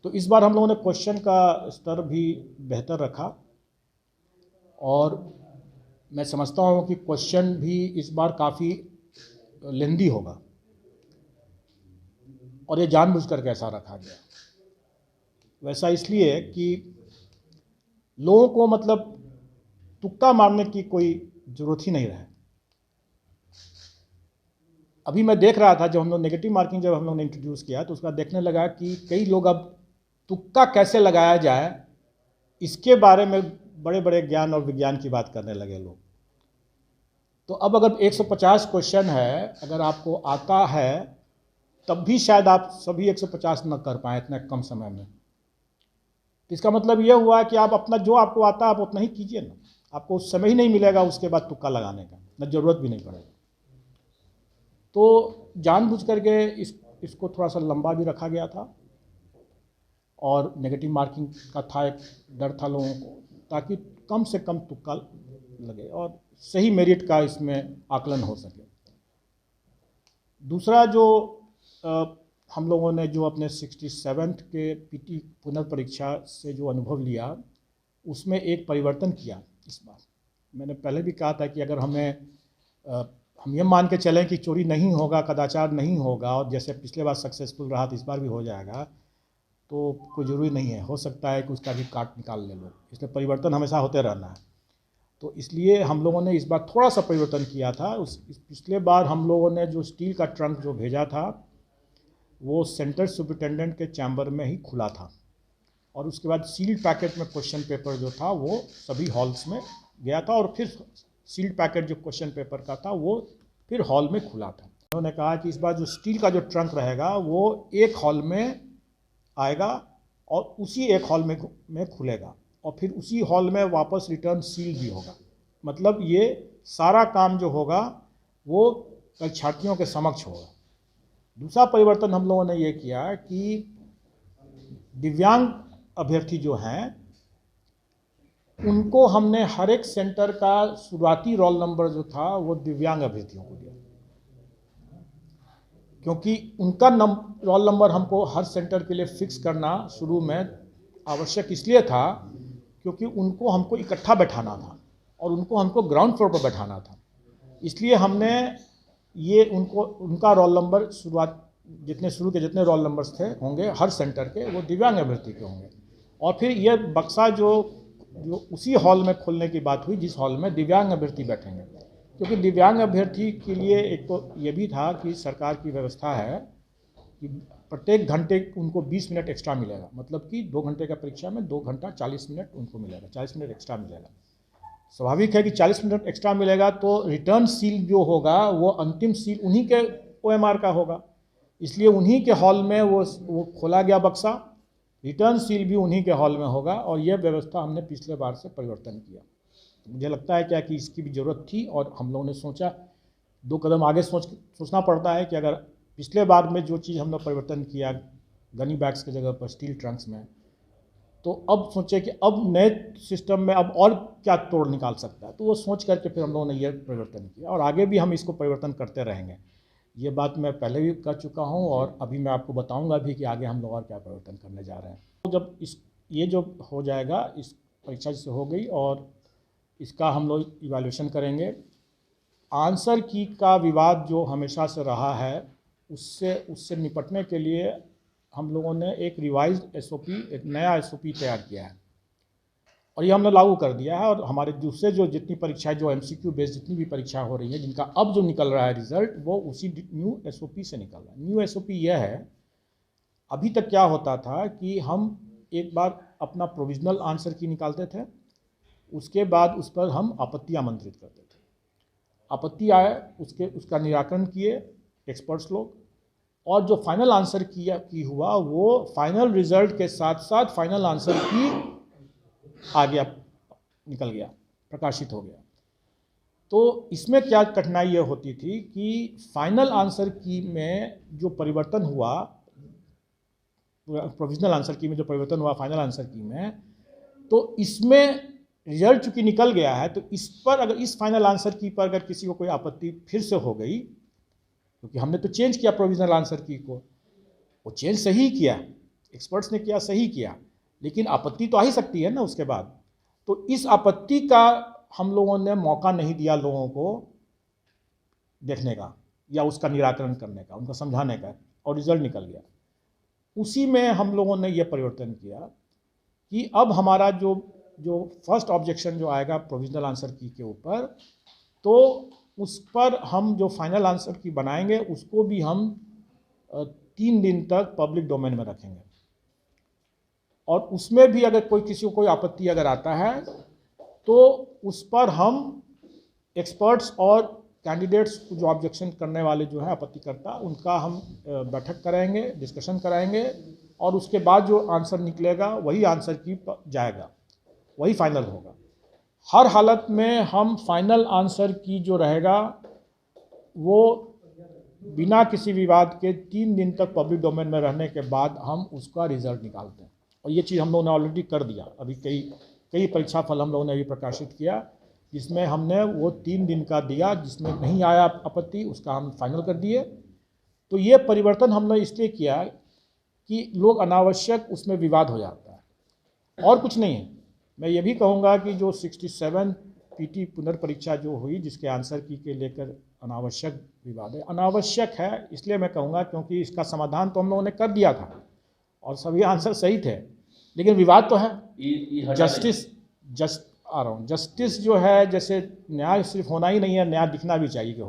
तो इस बार हम लोगों ने क्वेश्चन का स्तर भी बेहतर रखा और मैं समझता हूँ कि क्वेश्चन भी इस बार काफ़ी लेंदी होगा और ये जानबूझकर के ऐसा रखा गया। वैसा इसलिए कि लोगों को मतलब तुक्का मारने की कोई ज़रूरत ही नहीं रहे। अभी मैं देख रहा था जब हम लोग नेगेटिव मार्किंग जब हम लोग ने इंट्रोड्यूस किया तो उसका देखने लगा कि कई लोग अब तुक्का कैसे लगाया जाए इसके बारे में बड़े बड़े ज्ञान और विज्ञान की बात करने लगे लोग। तो अब अगर 150 क्वेश्चन है, अगर आपको आता है तब भी शायद आप सभी 150 न कर पाएँ इतने कम समय में। तो इसका मतलब ये हुआ कि आप अपना जो आपको आता है आप उतना ही कीजिए ना, आपको उस समय ही नहीं मिलेगा उसके बाद तुक्का लगाने का, न ज़रूरत भी नहीं पड़ेगा। तो जानबूझ करके इसको थोड़ा सा लंबा भी रखा गया था और नेगेटिव मार्किंग का था एक डर था लोगों को, ताकि कम से कम तुक्का लगे और सही मेरिट का इसमें आकलन हो सके। दूसरा जो हम लोगों ने जो अपने 67th के पीटी पुनर्परीक्षा से जो अनुभव लिया उसमें एक परिवर्तन किया इस बार। मैंने पहले भी कहा था कि अगर हम ये मान के चलें कि चोरी नहीं होगा, कदाचार नहीं होगा और जैसे पिछले बार सक्सेसफुल रहा तो इस बार भी हो जाएगा, तो कोई ज़रूरी नहीं है, हो सकता है कि उसका भी काट निकाल ले लोग, इसलिए परिवर्तन हमेशा होते रहना है। तो इसलिए हम लोगों ने इस बार थोड़ा सा परिवर्तन किया था। पिछले बार हम लोगों ने जो स्टील का ट्रंक जो भेजा था वो सेंटर सुपरिटेंडेंट के चैम्बर में ही खुला था और उसके बाद सील्ड पैकेट में क्वेश्चन पेपर जो था वो सभी हॉल्स में गया था और फिर सील्ड पैकेट जो क्वेश्चन पेपर का था वो फिर हॉल में खुला था। उन्होंने कहा कि इस बार जो स्टील का जो ट्रंक रहेगा वो एक हॉल में आएगा और उसी एक हॉल में खुलेगा और फिर उसी हॉल में वापस रिटर्न सील भी होगा। मतलब ये सारा काम जो होगा वो परीक्षार्थियों के समक्ष होगा। दूसरा परिवर्तन हम लोगों ने ये किया कि दिव्यांग अभ्यर्थी जो हैं उनको हमने हर एक सेंटर का शुरुआती रोल नंबर जो था वो दिव्यांग अभ्यर्थियों को दिया, क्योंकि उनका रोल नंबर हमको हर सेंटर के लिए फिक्स करना शुरू में आवश्यक इसलिए था क्योंकि उनको हमको इकट्ठा बैठाना था और उनको हमको ग्राउंड फ्लोर पर बैठाना था। इसलिए हमने ये उनका रोल नंबर जितने रोल नंबर्स थे होंगे हर सेंटर के वो दिव्यांग अभ्यर्थी के होंगे। और फिर ये बक्सा जो उसी हॉल में खोलने की बात हुई जिस हॉल में दिव्यांग अभ्यर्थी बैठेंगे, क्योंकि दिव्यांग अभ्यर्थी के लिए एक तो ये भी था कि सरकार की व्यवस्था है कि प्रत्येक घंटे उनको 20 मिनट एक्स्ट्रा मिलेगा, मतलब कि 2 घंटे का परीक्षा में 2 घंटा 40 मिनट उनको मिलेगा, 40 मिनट एक्स्ट्रा मिलेगा। स्वाभाविक है कि 40 मिनट एक्स्ट्रा मिलेगा तो रिटर्न सील जो होगा वो अंतिम सील उन्हीं के OMR का होगा, इसलिए उन्हीं के हॉल में वो खोला गया बक्सा, रिटर्न सील भी उन्हीं के हॉल में होगा और यह व्यवस्था हमने पिछले बार से परिवर्तन किया। मुझे लगता है क्या कि इसकी भी ज़रूरत थी और हम लोगों ने सोचा 2 कदम आगे सोचना पड़ता है कि अगर पिछले बार में जो चीज़ हमने परिवर्तन किया गनी बैग्स की जगह पर स्टील ट्रंक्स में, तो अब सोचे कि अब नए सिस्टम में अब और क्या तोड़ निकाल सकता है, तो वो सोच करके फिर हम लोगों ने ये परिवर्तन किया और आगे भी हम इसको परिवर्तन करते रहेंगे। ये बात मैं पहले भी कर चुका हूँ और अभी मैं आपको बताऊंगा भी कि आगे हम लोग और क्या परिवर्तन करने जा रहे हैं। तो जब ये जो हो जाएगा, इस परीक्षा से हो गई और इसका हम लोग इवैल्यूएशन करेंगे। आंसर की का विवाद जो हमेशा से रहा है उससे निपटने के लिए हम लोगों ने एक रिवाइज्ड SOP, एक नया SOP तैयार किया है और ये हमने लागू कर दिया है। और हमारे दूसरे जो जितनी परीक्षाएं जो MCQ बेस्ड जितनी भी परीक्षा हो रही है जिनका अब जो निकल रहा है रिजल्ट वो उसी न्यू SOP से निकल रहा है। न्यू SOP यह है, अभी तक क्या होता था कि हम एक बार अपना प्रोविजनल आंसर की निकालते थे, उसके बाद उस पर हम आपत्ति आमंत्रित करते थे, आपत्ति आए उसका निराकरण किए एक्सपर्ट्स लोग और जो फाइनल आंसर की हुआ वो फाइनल रिजल्ट के साथ साथ फाइनल आंसर की आ गया, निकल गया, प्रकाशित हो गया। तो इसमें क्या कठिनाई ये होती थी कि फाइनल आंसर की में जो परिवर्तन हुआ, प्रोविजनल आंसर की में जो परिवर्तन हुआ फाइनल आंसर की में, तो इसमें रिजल्ट चूँकि निकल गया है तो इस पर अगर इस फाइनल आंसर की पर अगर किसी को कोई आपत्ति फिर से हो गई, क्योंकि हमने तो चेंज किया प्रोविजनल आंसर की को, वो चेंज सही किया, एक्सपर्ट्स ने किया सही किया, लेकिन आपत्ति तो आ ही सकती है ना उसके बाद। तो इस आपत्ति का हम लोगों ने मौका नहीं दिया लोगों को देखने का या उसका निराकरण करने का, उनको समझाने का, और रिजल्ट निकल गया। उसी में हम लोगों ने ये परिवर्तन किया कि अब हमारा जो फर्स्ट ऑब्जेक्शन जो आएगा प्रोविजनल आंसर की के ऊपर, तो उस पर हम जो फाइनल आंसर की बनाएंगे उसको भी हम 3 दिन तक पब्लिक डोमेन में रखेंगे। और उसमें भी अगर किसी को कोई आपत्ति अगर आता है तो उस पर हम एक्सपर्ट्स और कैंडिडेट्स जो ऑब्जेक्शन करने वाले जो हैं आपत्तिकर्ता, उनका हम बैठक कराएंगे, डिस्कशन कराएंगे, और उसके बाद जो आंसर निकलेगा वही आंसर की जाएगा, वही फाइनल होगा। हर हालत में हम फाइनल आंसर की जो रहेगा वो बिना किसी विवाद के 3 दिन तक पब्लिक डोमेन में रहने के बाद हम उसका रिजल्ट निकालते हैं। और ये चीज़ हम लोगों ने ऑलरेडी कर दिया। अभी कई परीक्षा फल हम लोगों ने अभी प्रकाशित किया, जिसमें हमने वो 3 दिन का दिया, जिसमें नहीं आया आपत्ति उसका हम फाइनल कर दिए। तो ये परिवर्तन हमने इसलिए किया कि लोग अनावश्यक उसमें विवाद हो जाता है, और कुछ नहीं है। मैं ये भी कहूँगा कि जो 67 पीटी पुनर्परीक्षा जो हुई, जिसके आंसर की के लेकर अनावश्यक विवाद है, अनावश्यक है इसलिए मैं कहूँगा क्योंकि इसका समाधान तो हम लोगों ने कर दिया था और सभी आंसर सही थे, लेकिन विवाद तो है। जस्टिस जो है, जैसे न्याय सिर्फ होना ही नहीं है, न्याय दिखना भी चाहिए कि